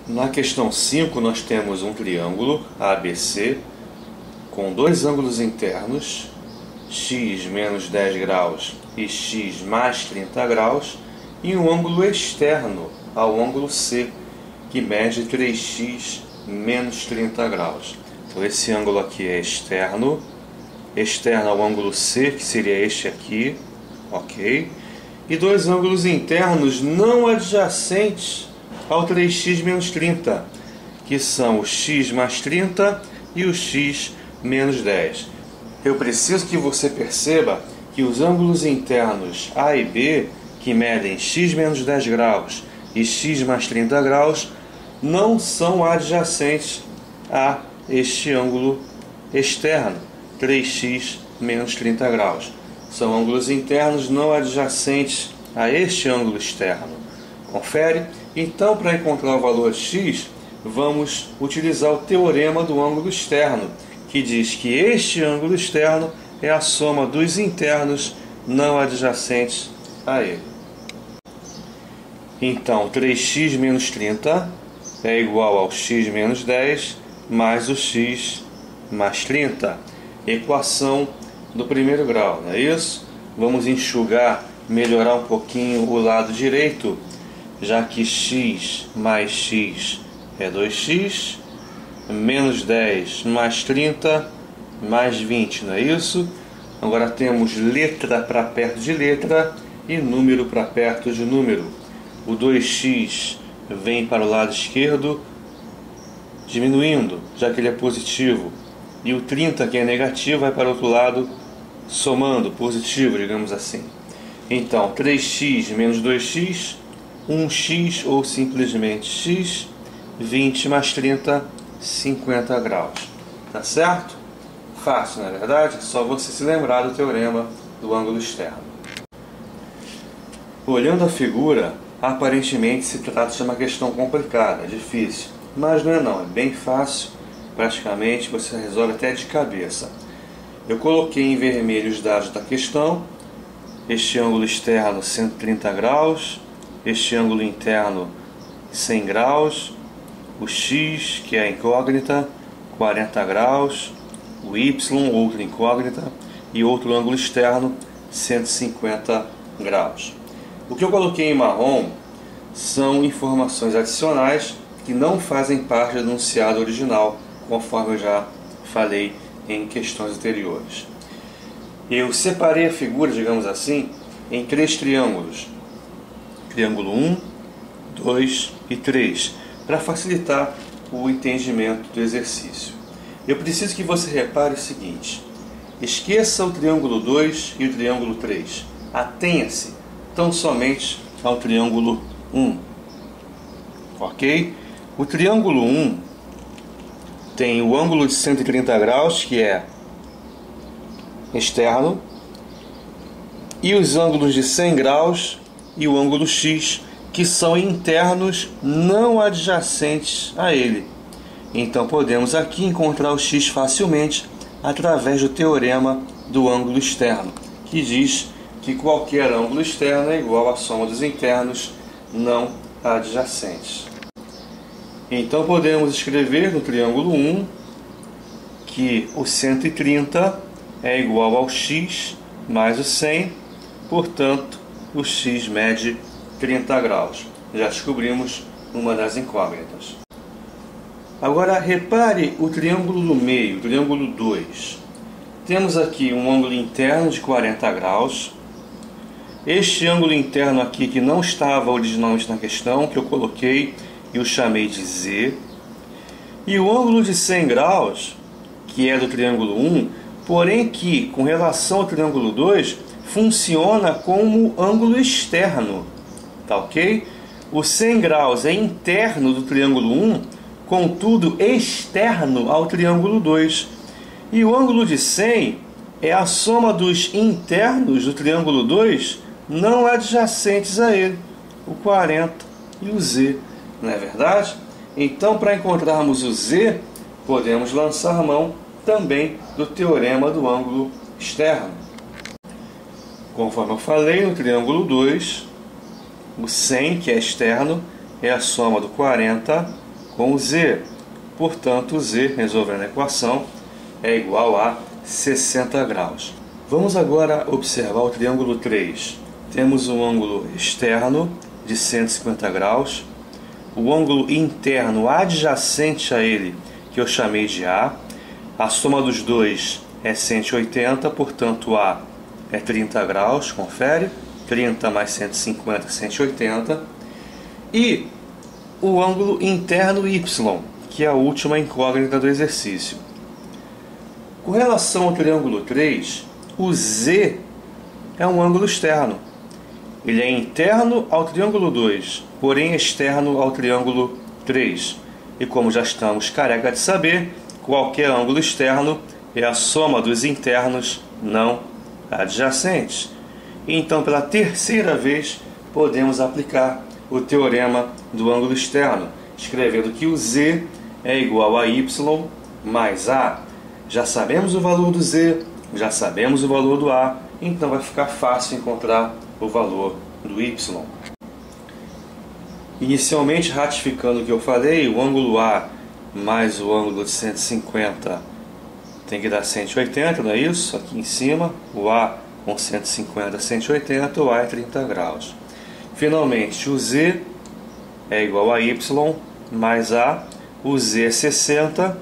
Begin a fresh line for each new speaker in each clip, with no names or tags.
Na questão 5 nós temos um triângulo ABC com dois ângulos internos, x menos 10 graus e x mais 30 graus, e um ângulo externo ao ângulo C, que mede 3x menos 30 graus. Então esse ângulo aqui é externo ao ângulo C, que seria este aqui, ok? E dois ângulos internos não adjacentes ao 3x menos 30, que são o x mais 30 e o x menos 10. Eu preciso que você perceba que os ângulos internos A e B, que medem x menos 10 graus e x mais 30 graus, não são adjacentes a este ângulo externo, 3x menos 30 graus. São ângulos internos não adjacentes a este ângulo externo. Confere? Então, para encontrar o valor x, vamos utilizar o teorema do ângulo externo, que diz que este ângulo externo é a soma dos internos não adjacentes a ele. Então, 3x menos 30 é igual ao x menos 10 mais o x mais 30. Equação do primeiro grau, não é isso? Vamos enxugar, melhorar um pouquinho o lado direito, já que x mais x é 2x, menos 10 mais 30, mais 20, não é isso? Agora temos letra para perto de letra e número para perto de número. O 2x vem para o lado esquerdo, diminuindo, já que ele é positivo. E o 30, que é negativo, vai para o outro lado, somando, positivo, digamos assim. Então, 3x menos 2x, 1x ou simplesmente x, 20 mais 30, 50 graus. Tá certo? Fácil, não é verdade? Só você se lembrar do teorema do ângulo externo. Olhando a figura, aparentemente se trata de uma questão complicada, difícil. Mas não é não, é bem fácil. Praticamente você resolve até de cabeça. Eu coloquei em vermelho os dados da questão. Este ângulo externo 130 graus, este ângulo interno 100 graus, o x, que é a incógnita, 40 graus, o y, outra incógnita, e outro ângulo externo 150 graus. O que eu coloquei em marrom são informações adicionais que não fazem parte do enunciado original, conforme eu já falei em questões anteriores. Eu separei a figura, digamos assim, em três triângulos. Triângulo 1, 2 e 3, para facilitar o entendimento do exercício. Eu preciso que você repare o seguinte: esqueça o triângulo 2 e o triângulo 3. Atenha-se tão somente ao triângulo 1. Ok? O triângulo 1 tem o ângulo de 130 graus, que é externo, e os ângulos de 100 graus e o ângulo x, que são internos não adjacentes a ele. Então podemos aqui encontrar o x facilmente através do teorema do ângulo externo, que diz que qualquer ângulo externo é igual à soma dos internos não adjacentes. Então podemos escrever no triângulo 1 que o 130 é igual ao x mais o 100, portanto o x mede 30 graus. Já descobrimos uma das incógnitas. Agora repare o triângulo do meio, o triângulo 2. Temos aqui um ângulo interno de 40 graus. Este ângulo interno aqui, que não estava originalmente na questão, que eu coloquei e o chamei de Z. E o ângulo de 100 graus, que é do triângulo 1, porém que, com relação ao triângulo 2, funciona como ângulo externo. Tá ok? O 100 graus é interno do triângulo 1, contudo externo ao triângulo 2. E o ângulo de 100 é a soma dos internos do triângulo 2 não adjacentes a ele, o 40 e o Z. Não é verdade? Então, para encontrarmos o Z, podemos lançar mão também do teorema do ângulo externo. Conforme eu falei, no triângulo 2, o 100, que é externo, é a soma do 40 com o z. Portanto, o z, resolvendo a equação, é igual a 60 graus. Vamos agora observar o triângulo 3. Temos um ângulo externo de 150 graus, o ângulo interno adjacente a ele, que eu chamei de A. A soma dos dois é 180, portanto A é 30 graus, confere. 30 mais 150, 180. E o ângulo interno Y, que é a última incógnita do exercício. Com relação ao triângulo 3, o Z é um ângulo externo. Ele é interno ao triângulo 2, porém externo ao triângulo 3. E como já estamos careca de saber, qualquer ângulo externo é a soma dos internos não adjacentes. Então, pela terceira vez, podemos aplicar o teorema do ângulo externo, escrevendo que o Z é igual a Y mais A. Já sabemos o valor do Z, já sabemos o valor do A, então vai ficar fácil encontrar o valor do Y. Inicialmente, ratificando o que eu falei, o ângulo A mais o ângulo de 150 tem que dar 180, não é isso? Aqui em cima, o A com 150, 180, o A é 30 graus. Finalmente, o Z é igual a Y mais A, o Z é 60,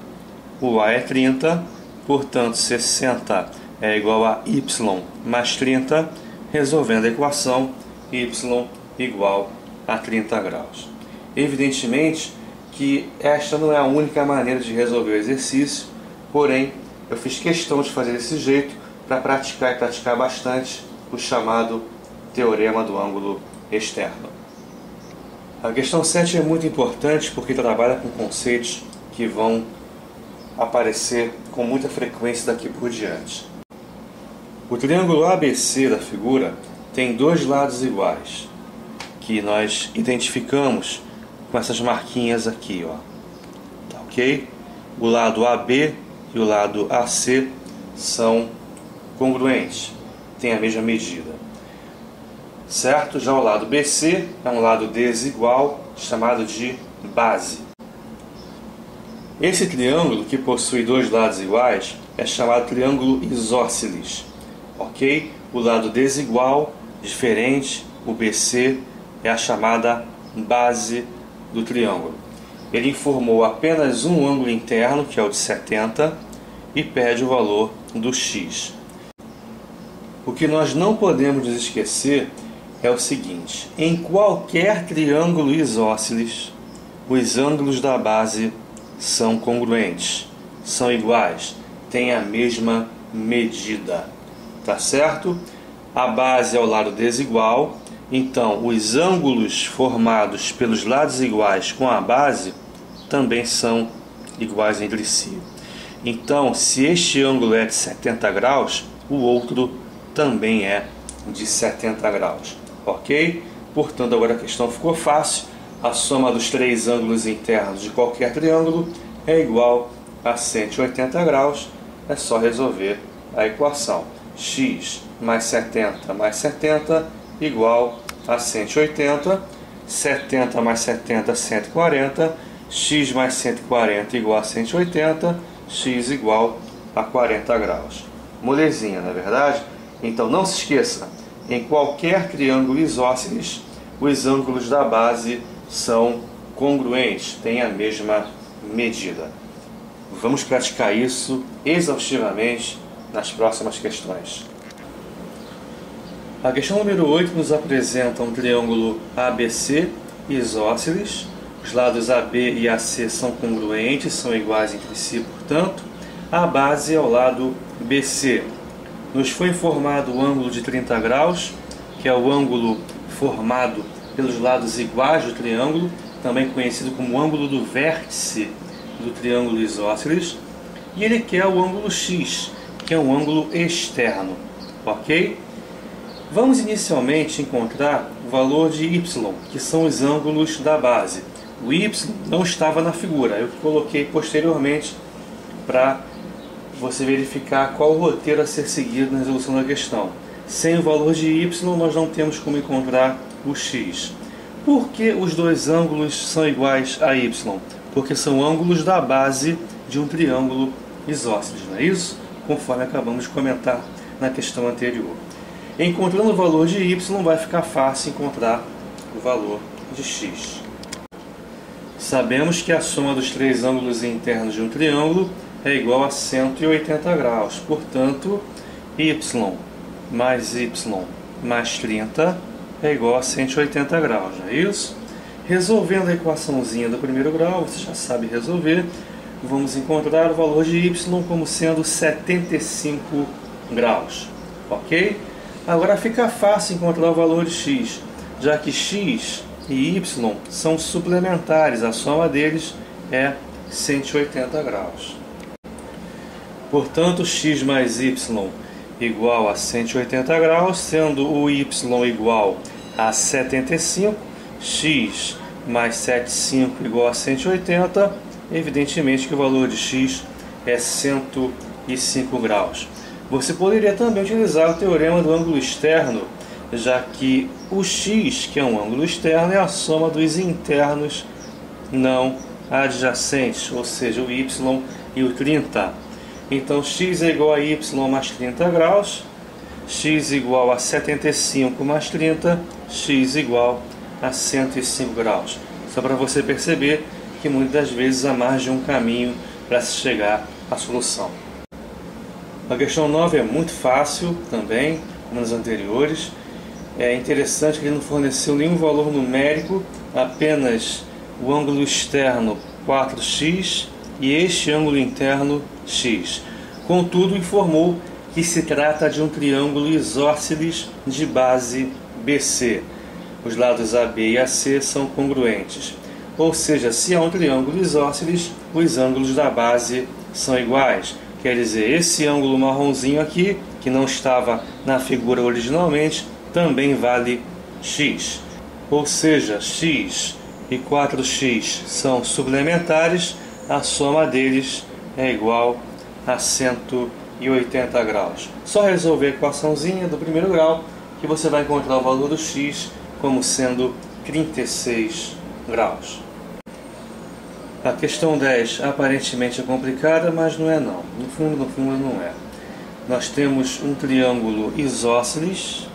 o A é 30, portanto 60 é igual a Y mais 30, resolvendo a equação Y igual a 30 graus. Evidentemente que esta não é a única maneira de resolver o exercício, porém eu fiz questão de fazer desse jeito para praticar e praticar bastante o chamado teorema do ângulo externo. A questão 7 é muito importante porque trabalha com conceitos que vão aparecer com muita frequência daqui por diante. O triângulo ABC da figura tem dois lados iguais, que nós identificamos com essas marquinhas aqui, ó. Tá, ok? O lado AB e o lado AC são congruentes, têm a mesma medida. Certo? Já o lado BC é um lado desigual, chamado de base. Esse triângulo, que possui dois lados iguais, é chamado triângulo isósceles. Ok? O lado desigual, diferente, o BC, é a chamada base do triângulo. Ele informou apenas um ângulo interno, que é o de 70, e pede o valor do x. O que nós não podemos nos esquecer é o seguinte: em qualquer triângulo isósceles, os ângulos da base são congruentes, são iguais, têm a mesma medida. Tá certo? A base é o lado desigual, então os ângulos formados pelos lados iguais com a base também são iguais entre si. Então, se este ângulo é de 70 graus, o outro também é de 70 graus. Ok? Portanto, agora a questão ficou fácil. A soma dos três ângulos internos de qualquer triângulo é igual a 180 graus. É só resolver a equação. X mais 70 igual a 180. 70 mais 70, 140. X mais 140 igual a 180. X igual a 40 graus. Molezinha, não é verdade? Então não se esqueça, em qualquer triângulo isósceles, os ângulos da base são congruentes, têm a mesma medida. Vamos praticar isso exaustivamente nas próximas questões. A questão número 8 nos apresenta um triângulo ABC isósceles. Os lados AB e AC são congruentes, são iguais entre si, portanto. A base é o lado BC. Nos foi informado o ângulo de 30 graus, que é o ângulo formado pelos lados iguais do triângulo, também conhecido como ângulo do vértice do triângulo isósceles. E ele quer o ângulo X, que é um ângulo externo. Ok? Vamos inicialmente encontrar o valor de Y, que são os ângulos da base. O Y não estava na figura, eu coloquei posteriormente para você verificar qual o roteiro a ser seguido na resolução da questão. Sem o valor de Y, nós não temos como encontrar o X. Por que os dois ângulos são iguais a Y? porque são ângulos da base de um triângulo isósceles, não é isso? Conforme acabamos de comentar na questão anterior. Encontrando o valor de y, vai ficar fácil encontrar o valor de x. Sabemos que a soma dos três ângulos internos de um triângulo é igual a 180 graus. Portanto, y mais 30 é igual a 180 graus, não é isso? Resolvendo a equaçãozinha do primeiro grau, você já sabe resolver, vamos encontrar o valor de y como sendo 75 graus, ok? Agora fica fácil encontrar o valor de x, já que x e y são suplementares, a soma deles é 180 graus. Portanto, x mais y igual a 180 graus, sendo o y igual a 75, x mais 75 igual a 180, evidentemente que o valor de x é 105 graus. Você poderia também utilizar o teorema do ângulo externo, já que o x, que é um ângulo externo, é a soma dos internos não adjacentes, ou seja, o y e o 30. Então, x é igual a y mais 30 graus, x igual a 75 mais 30, x igual a 105 graus. Só para você perceber que muitas vezes há mais de um caminho para se chegar à solução. A questão 9 é muito fácil também, como nas anteriores. É interessante que ele não forneceu nenhum valor numérico, apenas o ângulo externo 4x e este ângulo interno x. Contudo, informou que se trata de um triângulo isósceles de base BC. Os lados AB e AC são congruentes. Ou seja, se é um triângulo isósceles, os ângulos da base são iguais. Quer dizer, esse ângulo marronzinho aqui, que não estava na figura originalmente, também vale x. Ou seja, x e 4x são suplementares, a soma deles é igual a 180 graus. Só resolver a equaçãozinha do primeiro grau que você vai encontrar o valor do x como sendo 36 graus. A questão 10 aparentemente é complicada, mas não é não. No fundo não é. Nós temos um triângulo isósceles,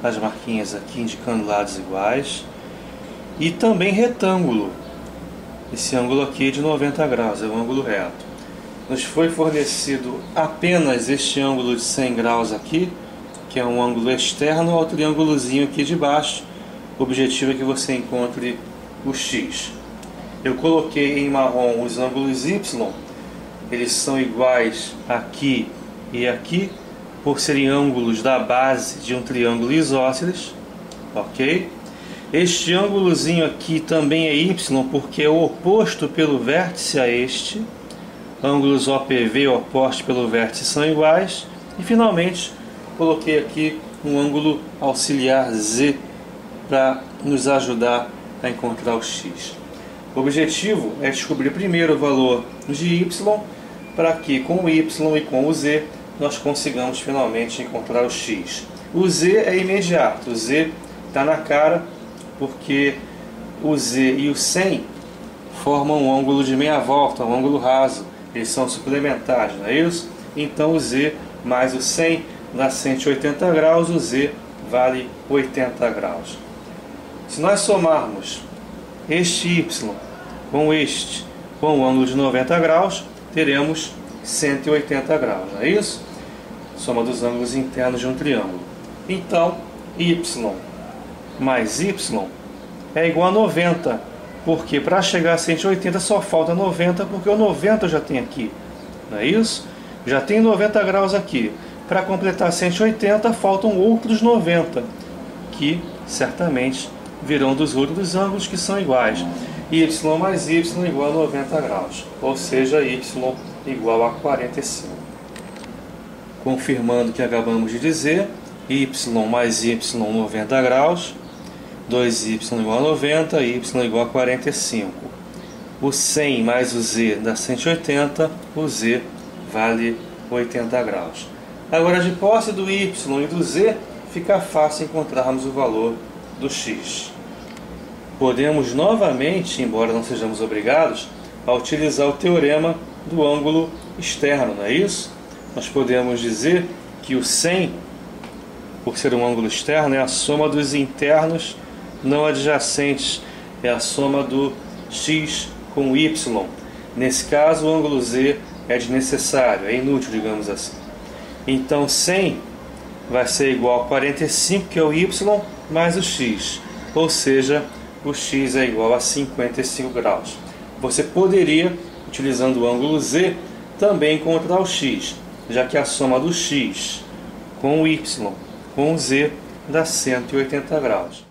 as marquinhas aqui indicando lados iguais, e também retângulo. Esse ângulo aqui é de 90 graus, é um ângulo reto. Nos foi fornecido apenas este ângulo de 100 graus aqui, que é um ângulo externo ao triângulozinho aqui de baixo. O objetivo é que você encontre o x. Eu coloquei em marrom os ângulos y, eles são iguais aqui e aqui, por serem ângulos da base de um triângulo isósceles, ok? Este ângulozinho aqui também é y, porque é o oposto pelo vértice a este. Ângulos OPV opostos pelo vértice são iguais. E finalmente, coloquei aqui um ângulo auxiliar Z para nos ajudar a encontrar o x. O objetivo é descobrir primeiro o valor de y, para que com o y e com o z nós consigamos finalmente encontrar o x. O z é imediato, o z está na cara, porque o z e o 100 formam um ângulo de meia volta, um ângulo raso. Eles são suplementares, não é isso? Então o z mais o 100 dá 180 graus, o z vale 80 graus. Se nós somarmos este y com este, com o ângulo de 90 graus, teremos 180 graus, não é isso? Soma dos ângulos internos de um triângulo. Então, y mais y é igual a 90, porque para chegar a 180 só falta 90, porque o 90 eu já tenho aqui, não é isso? Já tem 90 graus aqui. Para completar 180, faltam outros 90, que certamente virão dos outros ângulos que são iguais. Y mais y igual a 90 graus, ou seja, y igual a 45. Confirmando o que acabamos de dizer, y mais y 90 graus, 2y igual a 90, y igual a 45. O 100 mais o z dá 180, o z vale 80 graus. Agora, de posse do y e do z, fica fácil encontrarmos o valor do x. podemos novamente, embora não sejamos obrigados, a utilizar o teorema do ângulo externo, não é isso? Nós podemos dizer que o 100, por ser um ângulo externo, é a soma dos internos não adjacentes, é a soma do x com o y. Nesse caso, o ângulo z é desnecessário, é inútil, digamos assim. Então 100 vai ser igual a 45, que é o y, mais o x, ou seja, o x é igual a 55 graus. Você poderia, utilizando o ângulo z, também encontrar o x, já que a soma do x com o y com o z dá 180 graus.